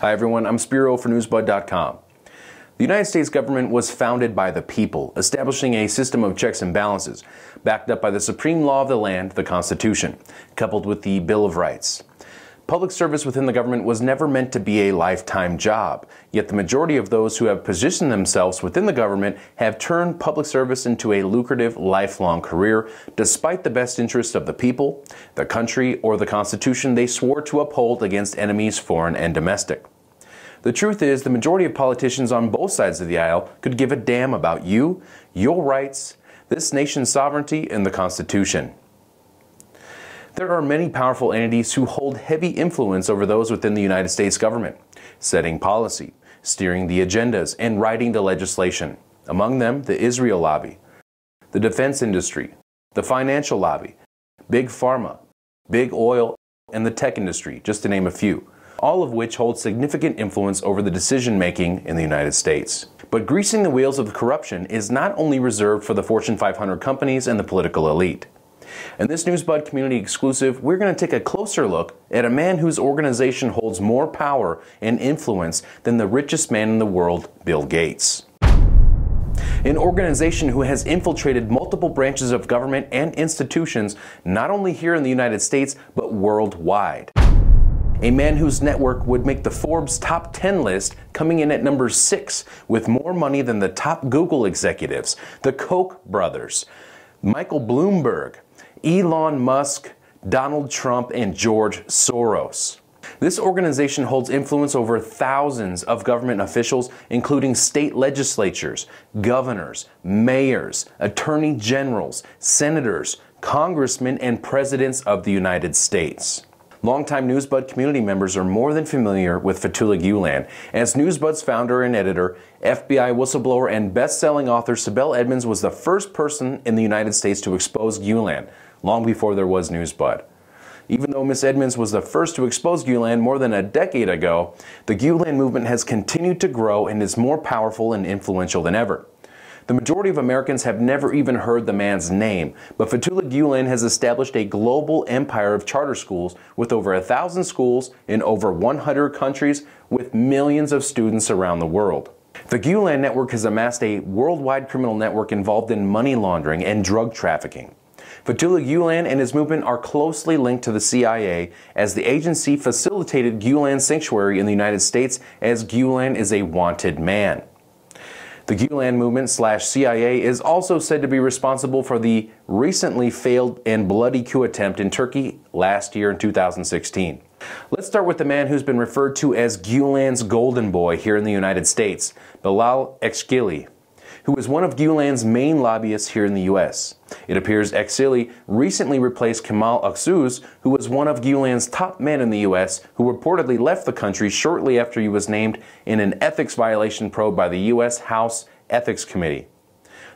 Hi everyone, I'm Spiro for Newsbud.com. The United States government was founded by the people, establishing a system of checks and balances, backed up by the supreme law of the land, the Constitution, coupled with the Bill of Rights. Public service within the government was never meant to be a lifetime job, yet the majority of those who have positioned themselves within the government have turned public service into a lucrative, lifelong career, despite the best interests of the people, the country, or the Constitution they swore to uphold against enemies foreign and domestic. The truth is, the majority of politicians on both sides of the aisle could give a damn about you, your rights, this nation's sovereignty, and the Constitution. There are many powerful entities who hold heavy influence over those within the United States government, setting policy, steering the agendas, and writing the legislation. Among them, the Israel lobby, the defense industry, the financial lobby, big pharma, big oil, and the tech industry, just to name a few, all of which hold significant influence over the decision-making in the United States. But greasing the wheels of corruption is not only reserved for the Fortune 500 companies and the political elite. In this Newsbud community exclusive, we're going to take a closer look at a man whose organization holds more power and influence than the richest man in the world, Bill Gates. An organization who has infiltrated multiple branches of government and institutions, not only here in the United States, but worldwide. A man whose network would make the Forbes top 10 list, coming in at number 6 with more money than the top Google executives, the Koch brothers, Michael Bloomberg, Elon Musk, Donald Trump, and George Soros. This organization holds influence over thousands of government officials, including state legislatures, governors, mayors, attorney generals, senators, congressmen, and presidents of the United States. Longtime Newsbud community members are more than familiar with Fethullah Gulen, as Newsbud's founder and editor, FBI whistleblower, and best-selling author Sibel Edmonds was the first person in the United States to expose Gulen, long before there was Newsbud. Even though Ms. Edmonds was the first to expose Gulen more than a decade ago, the Gulen movement has continued to grow and is more powerful and influential than ever. The majority of Americans have never even heard the man's name, but Fethullah Gulen has established a global empire of charter schools with over 1,000 schools in over 100 countries with millions of students around the world. The Gulen network has amassed a worldwide criminal network involved in money laundering and drug trafficking. Fethullah Gulen and his movement are closely linked to the CIA, as the agency facilitated Gulen's sanctuary in the United States, as Gulen is a wanted man. The Gulen movement / CIA is also said to be responsible for the recently failed and bloody coup attempt in Turkey last year in 2016. Let's start with the man who's been referred to as Gulen's golden boy here in the United States, Bilal Ekşili, who was one of Gulen's main lobbyists here in the U.S. It appears Ekşili recently replaced Kemal Aksouz, who was one of Gulen's top men in the U.S., who reportedly left the country shortly after he was named in an ethics violation probe by the U.S. House Ethics Committee.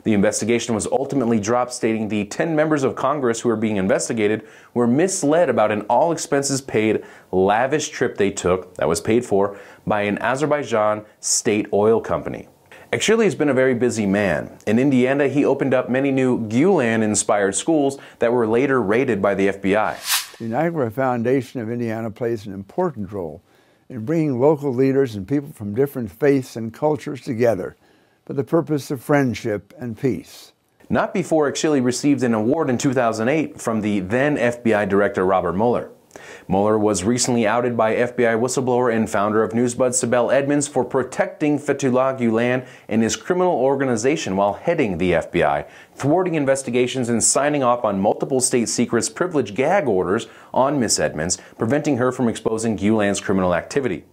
The investigation was ultimately dropped, stating the 10 members of Congress who were being investigated were misled about an all-expenses-paid, lavish trip they took that was paid for by an Azerbaijan state oil company. Ekşili has been a very busy man. In Indiana, he opened up many new Gulen-inspired schools that were later raided by the FBI. The Niagara Foundation of Indiana plays an important role in bringing local leaders and people from different faiths and cultures together for the purpose of friendship and peace. Not before Ekşili received an award in 2008 from the then FBI Director Robert Mueller. Mueller was recently outed by FBI whistleblower and founder of Newsbud Sibel Edmonds for protecting Fethullah Gulen and his criminal organization while heading the FBI, thwarting investigations and signing off on multiple state secrets privilege gag orders on Ms. Edmonds, preventing her from exposing Gulen's criminal activity.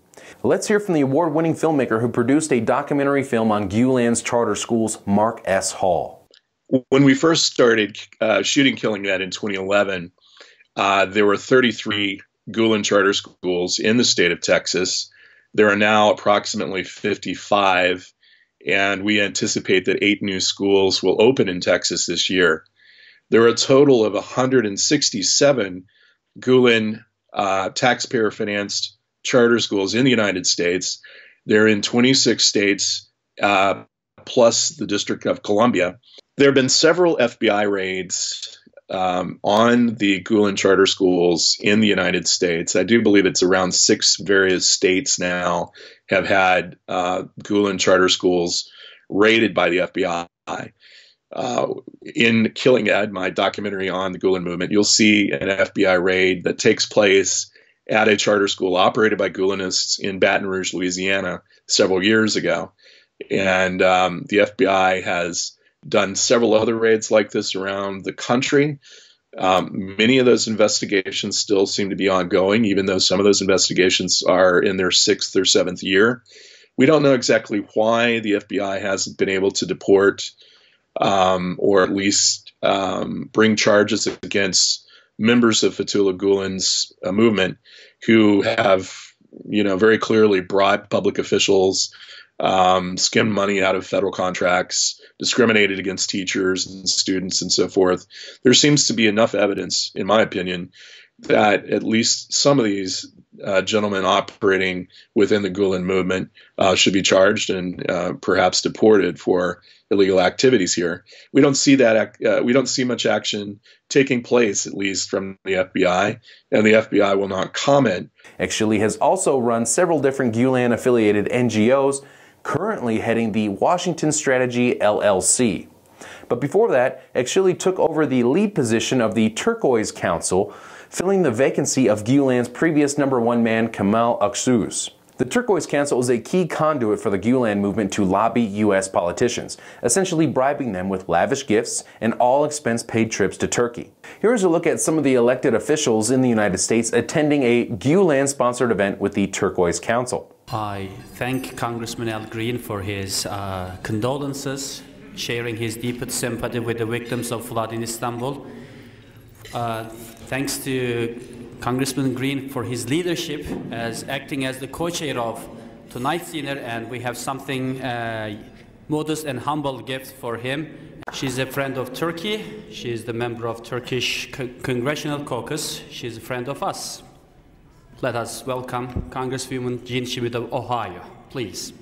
Let's hear from the award-winning filmmaker who produced a documentary film on Gulen's charter schools, Mark S. Hall. When we first started shooting Killing That in 2011, there were 33 Gulen charter schools in the state of Texas. There are now approximately 55, and we anticipate that 8 new schools will open in Texas this year. There are a total of 167 Gulen taxpayer-financed charter schools in the United States. They're in 26 states, plus the District of Columbia. There have been several FBI raids on the Gulen charter schools in the United States. I do believe it's around 6 various states now have had Gulen charter schools raided by the FBI. In Killing Ed, my documentary on the Gulen movement, you'll see an FBI raid that takes place at a charter school operated by Gulenists in Baton Rouge, Louisiana, several years ago. And the FBI has done several other raids like this around the country. Many of those investigations still seem to be ongoing, even though some of those investigations are in their 6th or 7th year. We don't know exactly why the FBI hasn't been able to deport or at least bring charges against members of Fethullah Gulen's movement who have, very clearly bribed public officials, skimmed money out of federal contracts, discriminated against teachers and students and so forth. There seems to be enough evidence, in my opinion, that at least some of these gentlemen operating within the Gulen movement should be charged and perhaps deported for illegal activities here. We don't see that. We don't see much action taking place, at least from the FBI, and the FBI will not comment. Ekshili has also run several different Gulen-affiliated NGOs, currently heading the Washington Strategy LLC. But before that, Ekshili took over the lead position of the Turquoise Council, filling the vacancy of Gulen's previous #1 man, Kemal Aksus. The Turquoise Council is a key conduit for the Gulen movement to lobby U.S. politicians, essentially bribing them with lavish gifts and all-expense-paid trips to Turkey. Here's a look at some of the elected officials in the United States attending a Gulen-sponsored event with the Turquoise Council. I thank Congressman Al Green for his condolences, sharing his deepest sympathy with the victims of flood in Istanbul. Thanks to Congressman Green for his leadership as acting as the co-chair of tonight's dinner, and we have something modest and humble gift for him. She's a friend of Turkey. She is the member of Turkish Congressional Caucus. She's a friend of us. Let us welcome Congresswoman Jean Schmidt of Ohio, please.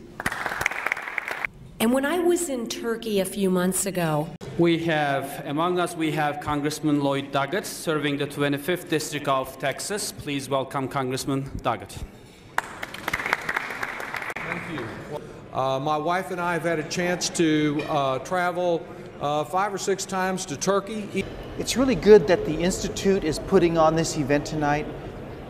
And when I was in Turkey a few months ago, among us, we have Congressman Lloyd Doggett, serving the 25th District of Texas. Please welcome Congressman Doggett. Thank you. My wife and I have had a chance to travel 5 or 6 times to Turkey. It's really good that the Institute is putting on this event tonight.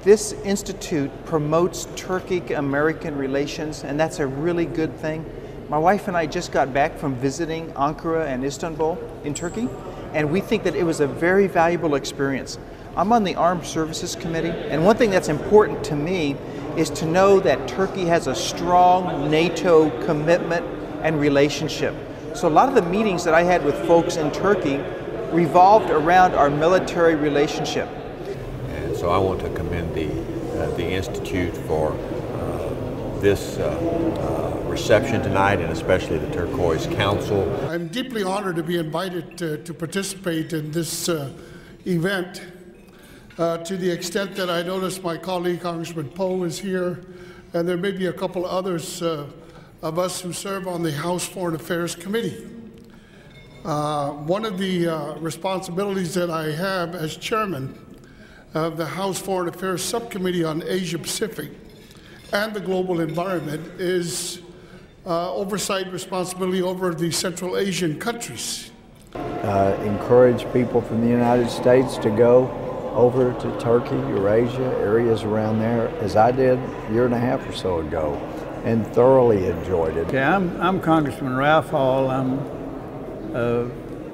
This Institute promotes Turkic-American relations, and that's a really good thing. My wife and I just got back from visiting Ankara and Istanbul in Turkey, and we think that it was a very valuable experience. I'm on the Armed Services Committee, and one thing that's important to me is to know that Turkey has a strong NATO commitment and relationship. So a lot of the meetings that I had with folks in Turkey revolved around our military relationship. And so I want to commend the Institute for this reception tonight, and especially the Turquoise Council. I'm deeply honored to be invited to participate in this event to the extent that I notice my colleague Congressman Poe is here, and there may be a couple others of us who serve on the House Foreign Affairs Committee. One of the responsibilities that I have as chairman of the House Foreign Affairs Subcommittee on Asia Pacific and the global environment is oversight responsibility over the Central Asian countries. Encourage people from the United States to go over to Turkey, Eurasia, areas around there, as I did a year and a half or so ago, and thoroughly enjoyed it. Okay, I'm Congressman Ralph Hall. I'm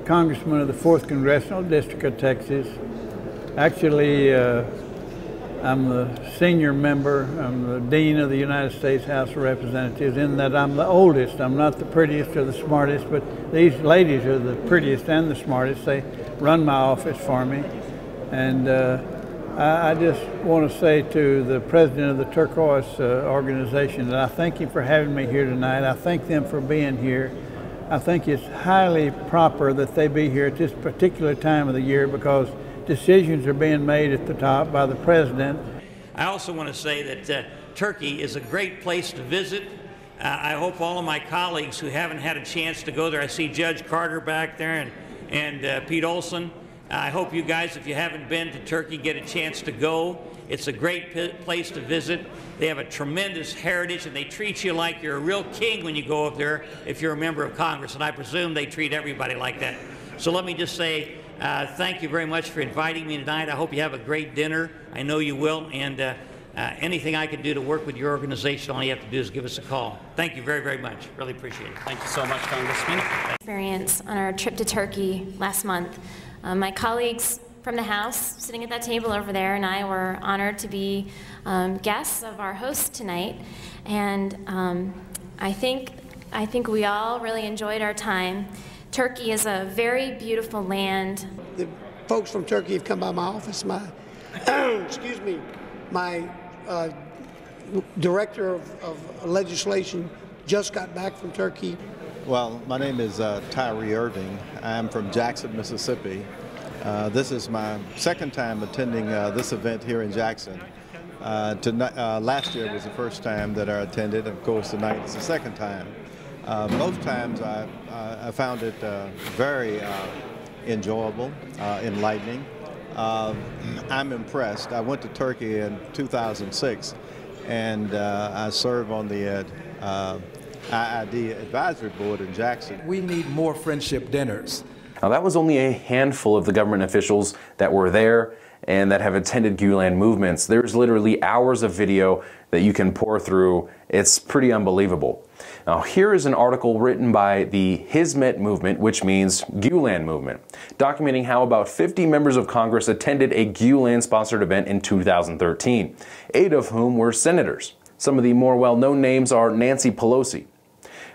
Congressman of the 4th Congressional District of Texas. Actually, I'm the senior member. I'm the Dean of the United States House of Representatives, in that I'm the oldest. I'm not the prettiest or the smartest, but these ladies are the prettiest and the smartest. They run my office for me. And I just want to say to the president of the Turquoise organization that I thank him for having me here tonight. I thank them for being here. I think it's highly proper that they be here at this particular time of the year, because decisions are being made at the top by the president. I also want to say that Turkey is a great place to visit. I hope all of my colleagues who haven't had a chance to go there, I see Judge Carter back there and Pete Olson, I hope you guys, if you haven't been to Turkey, get a chance to go. It's a great place to visit. They have a tremendous heritage, and they treat you like you're a real king when you go up there if you're a member of Congress, and I presume they treat everybody like that. So let me just say thank you very much for inviting me tonight. I hope you have a great dinner. I know you will, and anything I can do to work with your organization, all you have to do is give us a call. Thank you very, very much. Really appreciate it. Thank you so much, Congressman. Experience on our trip to Turkey last month. My colleagues from the House sitting at that table over there and I were honored to be guests of our host tonight, and I think we all really enjoyed our time. Turkey is a very beautiful land. The folks from Turkey have come by my office. My my director of legislation just got back from Turkey. Well, my name is Tyree Irving. I'm from Jackson, Mississippi. This is my second time attending this event here in Jackson. Last year was the first time that I attended, and of course tonight is the second time. Most times I found it very enjoyable, enlightening. I'm impressed. I went to Turkey in 2006, and I serve on the IID Advisory Board in Jackson. We need more friendship dinners. Now, that was only a handful of the government officials that were there and that have attended Gulen movements. There's literally hours of video that you can pour through. It's pretty unbelievable. Now, here is an article written by the Hizmet movement, which means Gulen movement, documenting how about 50 members of Congress attended a Gulen-sponsored event in 2013, 8 of whom were senators. Some of the more well-known names are Nancy Pelosi.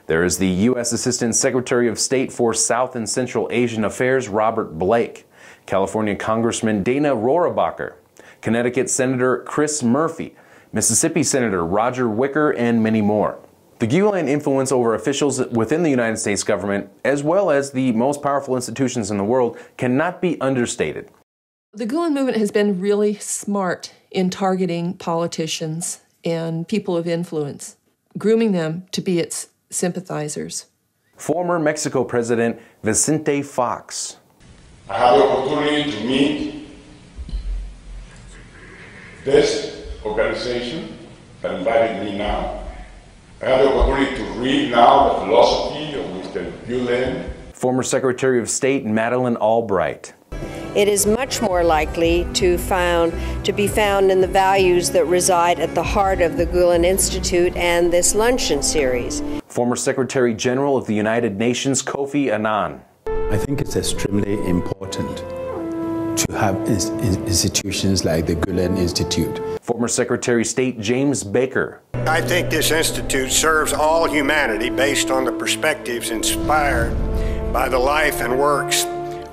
There is the U.S. Assistant Secretary of State for South and Central Asian Affairs, Robert Blake, California Congressman Dana Rohrabacher, Connecticut Senator Chris Murphy, Mississippi Senator Roger Wicker, and many more. The Gulen influence over officials within the United States government, as well as the most powerful institutions in the world, cannot be understated. The Gulen movement has been really smart in targeting politicians and people of influence, grooming them to be its sympathizers. Former Mexico President Vicente Fox. I had the opportunity to meet this organization that invited me now. I have the opportunity to read now the philosophy of Mr. Gulen. Former Secretary of State Madeleine Albright. It is much more likely to be found in the values that reside at the heart of the Gulen Institute and this luncheon series. Former Secretary General of the United Nations Kofi Annan. I think it's extremely important to have institutions like the Gulen Institute. Former Secretary of State James Baker. I think this institute serves all humanity based on the perspectives inspired by the life and works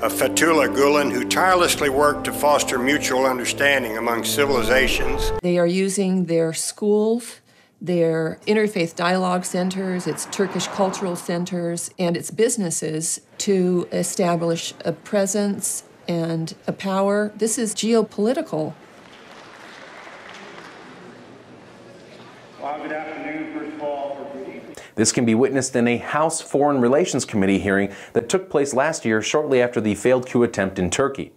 of Fethullah Gulen, who tirelessly worked to foster mutual understanding among civilizations. They are using their schools, their interfaith dialogue centers, its Turkish cultural centers, and its businesses to establish a presence and a power. This is geopolitical. Well, good afternoon, first of all. This can be witnessed in a House Foreign Relations Committee hearing that took place last year shortly after the failed coup attempt in Turkey.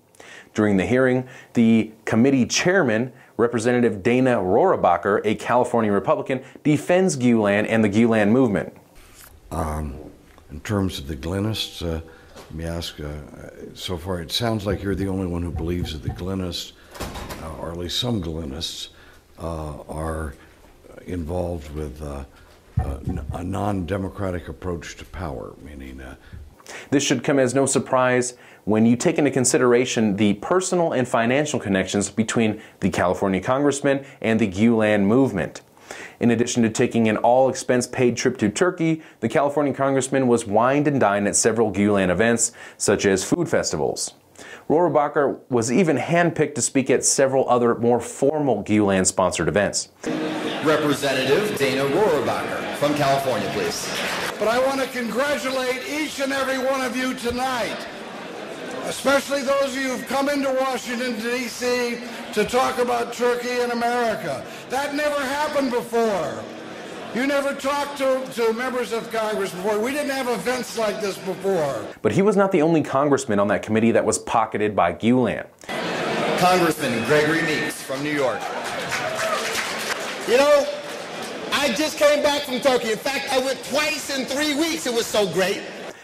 During the hearing, the committee chairman, Representative Dana Rohrabacher, a California Republican, defends Gulen and the Gulen movement. In terms of the Gulenists, let me ask, so far it sounds like you're the only one who believes that the Gulenists, or at least some Gulenists, are involved with a non-democratic approach to power, meaning... This should come as no surprise when you take into consideration the personal and financial connections between the California congressman and the Gulen movement. In addition to taking an all-expense-paid trip to Turkey, the California congressman was wined and dined at several Gulen events, such as food festivals. Rohrabacher was even handpicked to speak at several other more formal Gulen-sponsored events. Representative Dana Rohrabacher from California, please. But I want to congratulate each and every one of you tonight, especially those of you who've come into Washington, D.C. to talk about Turkey and America. That never happened before. You never talked to members of Congress before. We didn't have events like this before. But he was not the only congressman on that committee that was pocketed by Gulen. Congressman Gregory Meeks from New York. You know, I just came back from Turkey. In fact, I went twice in 3 weeks. It was so great.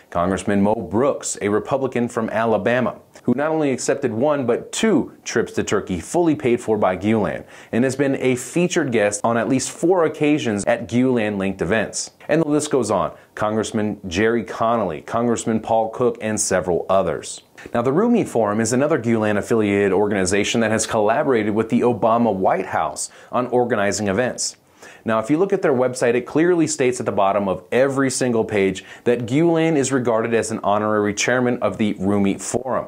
Congressman Mo Brooks, a Republican from Alabama, who not only accepted 1 but 2 trips to Turkey fully paid for by Gulen, and has been a featured guest on at least 4 occasions at Gulen-linked events. And the list goes on. Congressman Jerry Connolly, Congressman Paul Cook, and several others. Now, the Rumi Forum is another Gulen-affiliated organization that has collaborated with the Obama White House on organizing events. Now, if you look at their website, it clearly states at the bottom of every single page that Gulen is regarded as an honorary chairman of the Rumi Forum.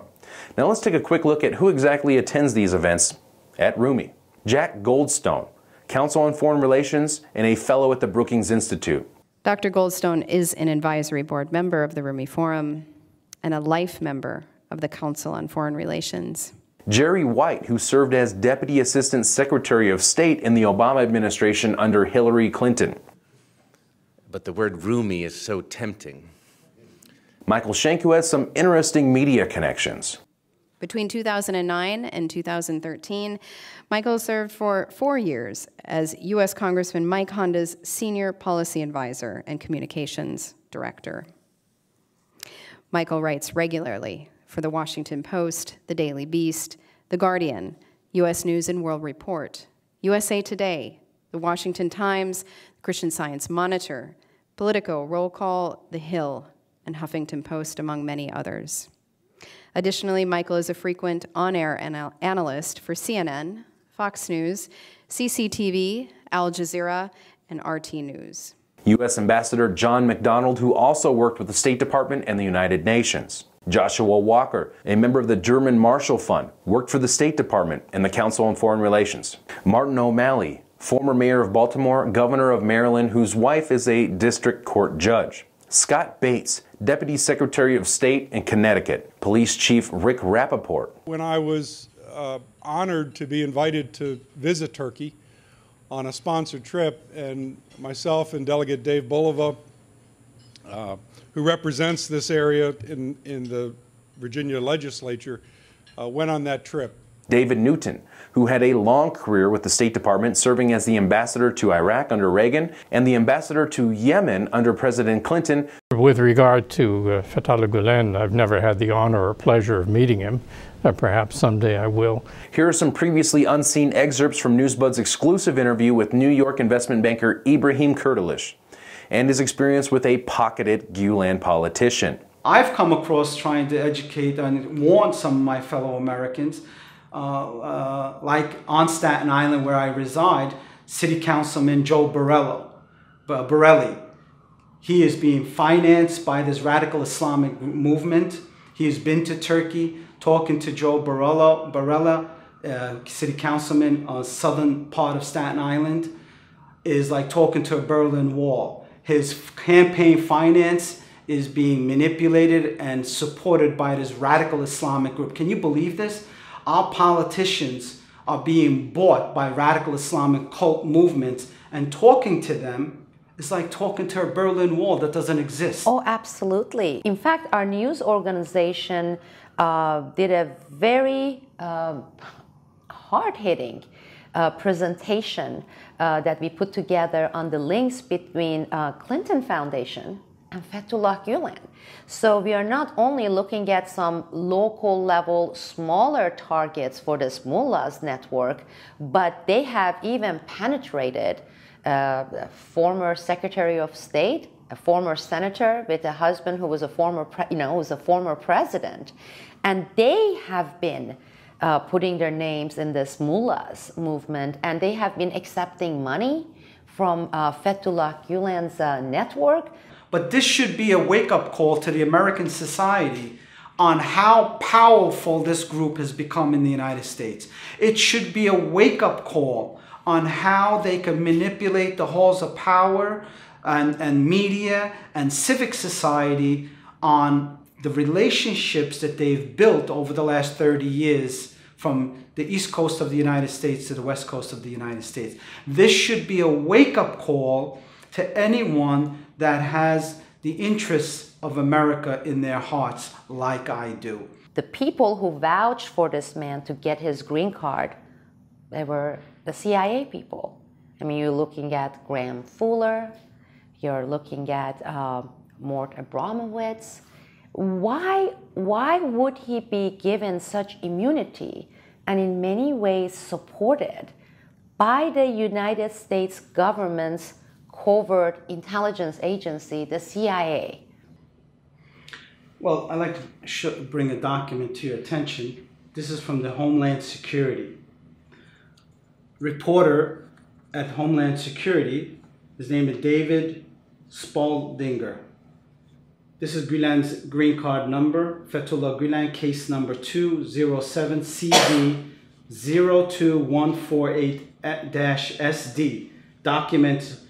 Now, let's take a quick look at who exactly attends these events at Rumi. Jack Goldstone, Counsel on Foreign Relations and a fellow at the Brookings Institute. Dr. Goldstone is an advisory board member of the Rumi Forum and a life member of the Council on Foreign Relations. Jerry White, who served as Deputy Assistant Secretary of State in the Obama administration under Hillary Clinton. But the word Rumi is so tempting. Michael Schenck, who has some interesting media connections. Between 2009 and 2013, Michael served for 4 years as U.S. Congressman Mike Honda's Senior Policy Advisor and Communications Director. Michael writes regularly for The Washington Post, The Daily Beast, The Guardian, U.S. News and World Report, USA Today, The Washington Times, Christian Science Monitor, Politico, Roll Call, The Hill, and Huffington Post, among many others. Additionally, Michael is a frequent on-air analyst for CNN, Fox News, CCTV, Al Jazeera, and RT News. U.S. Ambassador John McDonald, who also worked with the State Department and the United Nations. Joshua Walker, a member of the German Marshall Fund, worked for the State Department and the Council on Foreign Relations. Martin O'Malley, former mayor of Baltimore, governor of Maryland, whose wife is a district court judge. Scott Bates, Deputy Secretary of State in Connecticut. Police Chief Rick Rappaport. When I was honored to be invited to visit Turkey on a sponsored trip, and myself and Delegate Dave Bulova, who represents this area in the Virginia legislature, went on that trip. David Newton, who had a long career with the State Department, serving as the ambassador to Iraq under Reagan and the ambassador to Yemen under President Clinton. With regard to Fethullah Gulen, I've never had the honor or pleasure of meeting him. Perhaps someday I will. Here are some previously unseen excerpts from Newsbud's exclusive interview with New York investment banker Ibrahim Kurtuluş and his experience with a pocketed Gulen politician. I've come across trying to educate and warn some of my fellow Americans, like on Staten Island where I reside, City Councilman Joe Borelli. He is being financed by this radical Islamic movement. He has been to Turkey, talking to Joe Borelli, City Councilman on the southern part of Staten Island, is like talking to a Berlin Wall. His campaign finance is being manipulated and supported by this radical Islamic group. Can you believe this? Our politicians are being bought by radical Islamic cult movements, and talking to them is like talking to a Berlin Wall that doesn't exist. Oh, absolutely. In fact, our news organization did a very hard-hitting presentation that we put together on the links between Clinton Foundation and Fethullah Gulen. So we are not only looking at some local level smaller targets for this mullahs network, but they have even penetrated a former Secretary of State, a former senator with a husband who was a former, president, and they have been putting their names in this mullahs movement, and they have been accepting money from Fethullah Gulen's network. But this should be a wake-up call to the American society on how powerful this group has become in the United States. It should be a wake-up call on how they can manipulate the halls of power and media and civic society on the relationships that they've built over the last 30 years from the East Coast of the United States to the West Coast of the United States. This should be a wake-up call to anyone that has the interests of America in their hearts like I do. The people who vouched for this man to get his green card, they were the CIA people. I mean, you're looking at Graham Fuller, you're looking at Mort Abramowitz. Why would he be given such immunity and in many ways supported by the United States government's covert intelligence agency, the CIA? Well, I'd like to bring a document to your attention. This is from the Homeland Security. Reporter at Homeland Security, his name is David Spaldinger. This is Gulen's green card number, Fethullah Gulen, case number 207CD02148-SD, document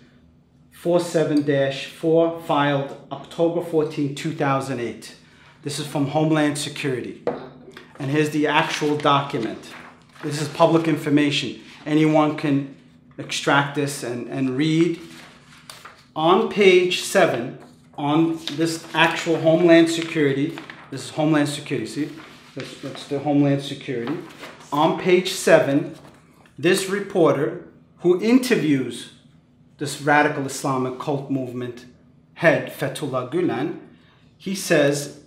47-4, filed October 14, 2008. This is from Homeland Security. And here's the actual document. This is public information. Anyone can extract this and read. On page 7, on this actual Homeland Security, this is Homeland Security, see? That's the Homeland Security. On page 7, this reporter who interviews this radical Islamic cult movement head, Fethullah Gulen, he says,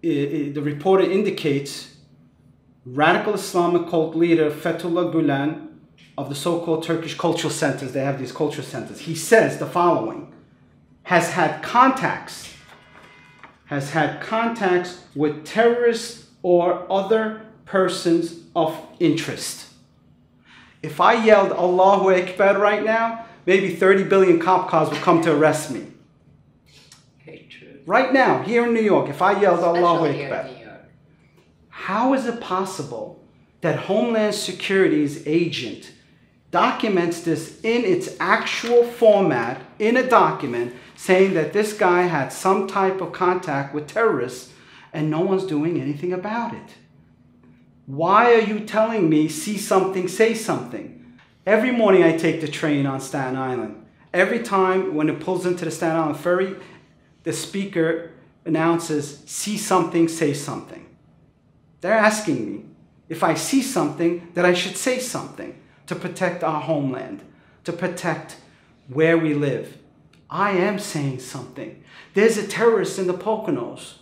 the reporter indicates radical Islamic cult leader Fethullah Gulen of the so-called Turkish cultural centers, they have these cultural centers, he says the following: has had contacts with terrorists or other persons of interest. If I yelled Allahu Akbar right now, maybe 30 billion cop cars would come to arrest me. Right now, here in New York, if I yelled Allahu Akbar. How is it possible that Homeland Security's agent documents this in its actual format, in a document, saying that this guy had some type of contact with terrorists and no one's doing anything about it? Why are you telling me, see something, say something? Every morning I take the train on Staten Island. Every time when it pulls into the Staten Island ferry, the speaker announces, see something, say something. They're asking me if I see something that I should say something to protect our homeland, to protect where we live. I am saying something. There's a terrorist in the Poconos.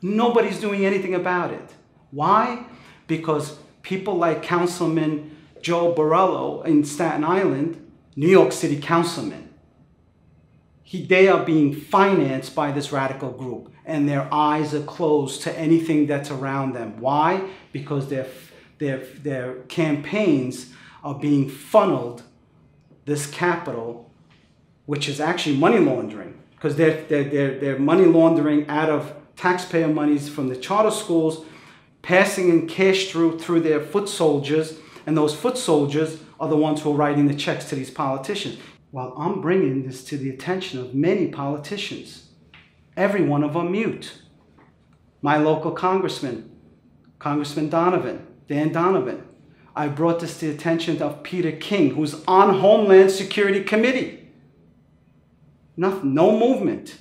Nobody's doing anything about it. Why? Because people like Councilman Joe Borello in Staten Island, New York City councilman, they are being financed by this radical group, and their eyes are closed to anything that's around them. Why? Because their campaigns are being funneled, this capital, which is actually money laundering, because they're money laundering out of taxpayer monies from the charter schools, passing in cash through their foot soldiers, and those foot soldiers are the ones who are writing the checks to these politicians. Well, I'm bringing this to the attention of many politicians. Every one of them mute. My local congressman, Congressman Donovan, Dan Donovan. I brought this to the attention of Peter King, who's on Homeland Security Committee. Nothing, no movement.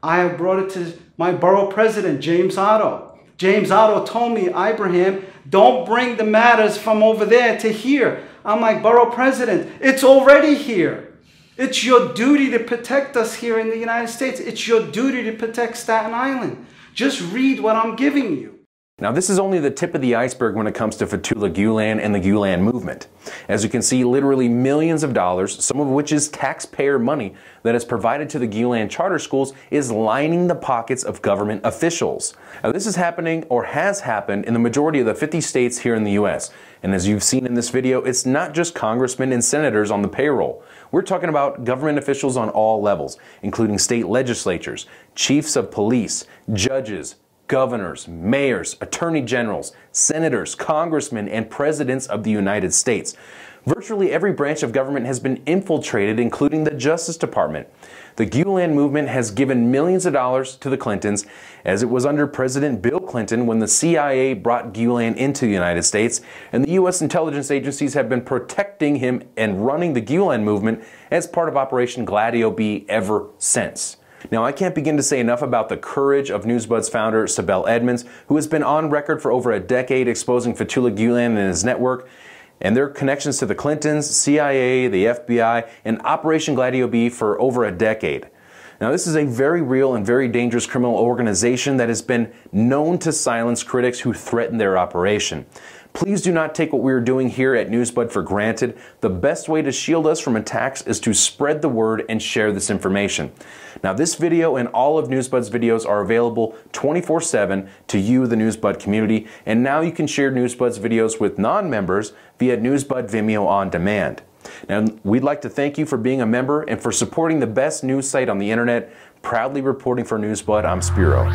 I have brought it to my borough president, James Otto. James Otto told me, Ibrahim, don't bring the matters from over there to here. I'm like, borough president, it's already here. It's your duty to protect us here in the United States. It's your duty to protect Staten Island. Just read what I'm giving you. Now, this is only the tip of the iceberg when it comes to Fethullah Gulen and the Gulen movement. As you can see, literally millions of dollars, some of which is taxpayer money that is provided to the Gulen charter schools, is lining the pockets of government officials. Now, this is happening, or has happened, in the majority of the 50 states here in the U.S. And as you've seen in this video, it's not just congressmen and senators on the payroll. We're talking about government officials on all levels, including state legislatures, chiefs of police, judges, governors, mayors, attorney generals, senators, congressmen, and presidents of the United States. Virtually every branch of government has been infiltrated, including the Justice Department. The Gulen movement has given millions of dollars to the Clintons, as it was under President Bill Clinton when the CIA brought Gulen into the United States, and the U.S. intelligence agencies have been protecting him and running the Gulen movement as part of Operation Gladio B ever since. Now, I can't begin to say enough about the courage of Newsbud's founder, Sibel Edmonds, who has been on record for over a decade exposing Fethullah Gulen and his network, and their connections to the Clintons, CIA, the FBI, and Operation Gladio B for over a decade. Now, this is a very real and very dangerous criminal organization that has been known to silence critics who threaten their operation. Please do not take what we are doing here at Newsbud for granted. The best way to shield us from attacks is to spread the word and share this information. Now, this video and all of Newsbud's videos are available 24/7 to you, the Newsbud community, and now you can share Newsbud's videos with non-members via Newsbud Vimeo On Demand. Now, we'd like to thank you for being a member and for supporting the best news site on the internet. Proudly reporting for Newsbud, I'm Spiro.